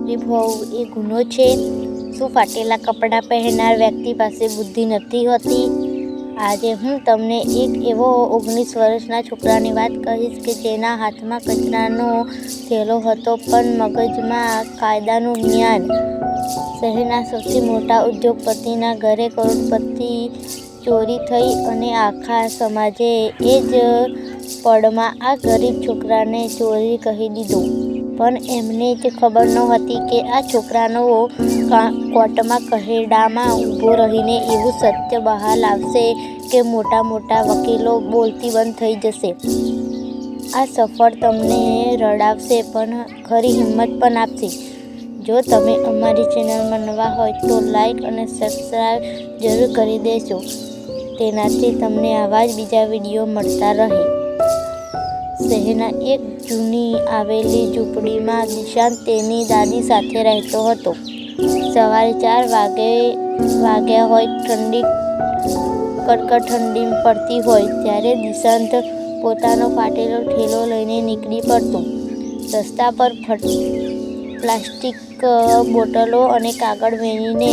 ગરીબ હોવું એ ગુનો છે? શું ફાટેલા કપડાં પહેરનાર વ્યક્તિ પાસે બુદ્ધિ નથી હોતી? આજે હું તમને એક એવો 19 વર્ષના છોકરાની વાત કહીશ કે જેના હાથમાં કચરાનો થેલો હતો પણ મગજમાં કાયદાનું જ્ઞાન. શહેરના સૌથી મોટા ઉદ્યોગપતિના ઘરે કરોડપતિ ચોરી થઈ અને આખા સમાજે એ જ પળમાં આ ગરીબ છોકરાને ચોર કહી દીધો. પણ એમને જ ખબર નહોતી કે આ છોકરાનો કોર્ટમાં ખહેડામાં ઊભો રહીને એવું સત્ય બહાર લાવશે કે મોટા મોટા વકીલો બોલતી બંધ થઈ જશે. આ સફર તમને રડાવશે પણ ખરી હિંમત પણ આપશે. જો તમે અમારી ચેનલમાં નવા હોય તો લાઈક અને સબસ્ક્રાઈબ જરૂર કરી દેજો. તેનાથી તમને આવા જ બીજા વિડીયો મળતા રહે. શહેરના એક જૂની આવેલી ઝૂંપડીમાં દિશાંત તેની દાદી સાથે રહેતો હતો. સવારે 4 વાગ્યા હોય, કડકડ ઠંડી પડતી હોય ત્યારે દિશાંત પોતાનો ફાટેલો થેલો લઈને નીકળી પડતો. રસ્તા પર પ્લાસ્ટિક બોટલો અને કાગળ વેચીને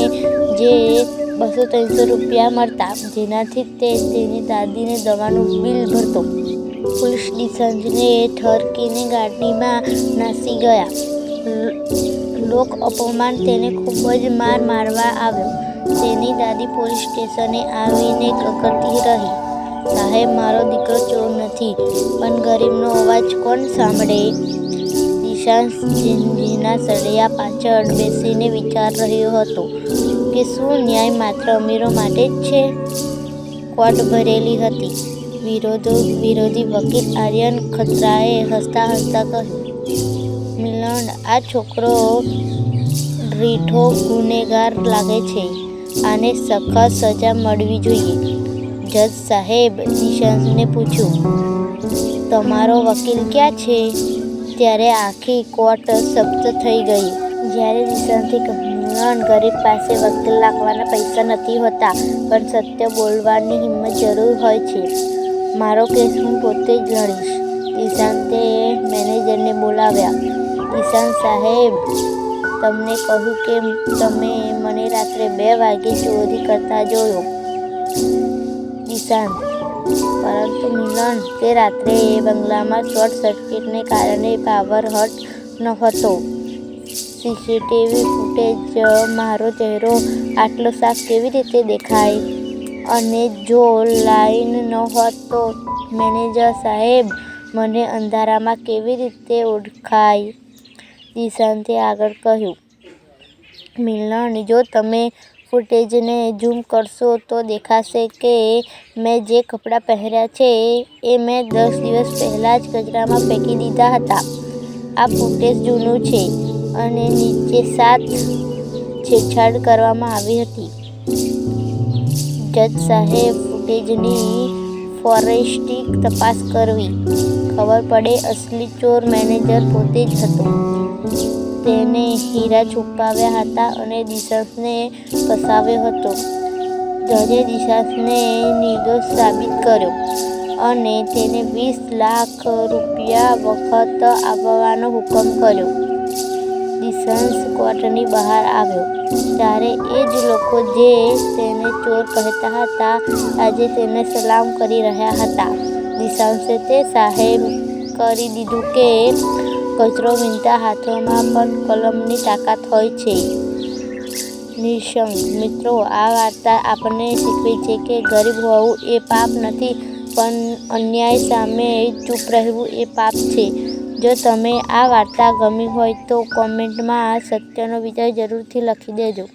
જે 200-300 રૂપિયા મળતા, જેનાથી તે તેની દાદીને દવાનું બિલ ભરતો. પોલીસ દિશાંતને ઠરકીને ગાડીમાં નાસી ગયા. લોક અપમાન તેને ખૂબ જ મારવા આવ્યો. તેની દાદી પોલીસ સ્ટેશને આવીને ગગડતી રહી, સાહેબ, મારો દીકરો ચોર નથી, પણ ગરીબનો અવાજ કોણ સાંભળે? દિશાંત ઝીણા સળિયા પાછળ બેસીને વિચાર રહ્યો હતો કે શું ન્યાય માત્ર અમીરો માટે જ છે? કોર્ટ ભરેલી હતી. વિરોધી વકીલ આર્યન ખત્રાએ હસતા હસતા કહ્યું, મિલન, આ છોકરો ડ્રીઠો ગુનેગાર લાગે છે. આને સખત સજા મળવી જોઈએ. જજ સાહેબ, દિશાંતને પૂછ્યું, તમારો વકીલ ક્યાં છે? ત્યારે આખી કોર્ટ સ્તબ્ધ થઈ ગઈ. જ્યારે દિશાંતે કહ્યું, મિલન, ગરીબ પાસે વકીલ રાખવાના પૈસા નથી હોતા, પણ સત્ય બોલવાની હિંમત જરૂર હોય છે. મારો કેસ હું પોતે જ લડીશ. દિશાંતે મેનેજરને બોલાવ્યા. દિશાંત સાહેબ, તમને કહ્યું કે તમે મને રાત્રે 2 વાગે ચોરી કરતા જોયો. દિશાંત, પરંતુ મિલન, તે રાત્રે બંગલામાં શોર્ટ સર્કિટને કારણે પાવર હટ નહોતો. સીસીટીવી ફૂટેજ મારો ચહેરો આટલો સાફ કેવી રીતે દેખાય? અને જો લાઈન ન હોત તો મેનેજર સાહેબ, મને અંધારામાં કેવી રીતે ઓળખાય? દિશાંતે આગળ કહ્યું, મિલન, જો તમે ફૂટેજને ઝૂમ કરશો તો દેખાશે કે મેં જે કપડાં પહેર્યા છે એ મેં 10 દિવસ પહેલાં જ કચરામાં ફેંકી દીધા હતા. આ ફૂટેજ જૂનું છે અને નીચે સાથે છેડછાડ કરવામાં આવી હતી. જજ સાહેબ, ફૂટેજની ફોરેન્સિક તપાસ કરવી. ખબર પડે અસલી ચોર મેનેજર પોતે જ હતો. તેને હીરા છુપાવ્યા હતા અને દિશાંતને ફસાવ્યો હતો. જજે દિશાંતને નિર્દોષ સાબિત કર્યો અને તેને 20 લાખ રૂપિયા વખત આપવાનો હુકમ કર્યો. દિશાંત કોર્ટની બહાર આવ્યો ત્યારે એ જ લોકો જે તેને ચોર કહેતા હતા આજે તેને સલામ કરી રહ્યા હતા. દિશાંતે તે સાબિત કરી દીધું કે કચરો વીણતા હાથોમાં પણ કલમની તાકાત હોય છે. નિઃસંગ મિત્રો, આ વાર્તા આપણને શીખવે છે કે ગરીબ હોવું એ પાપ નથી, પણ અન્યાય સામે ચૂપ રહેવું એ પાપ છે. જો તમને આ વાર્તા ગમી હોય તો કોમેન્ટમાં સત્યનો વિજય જરૂરથી લખી દેજો.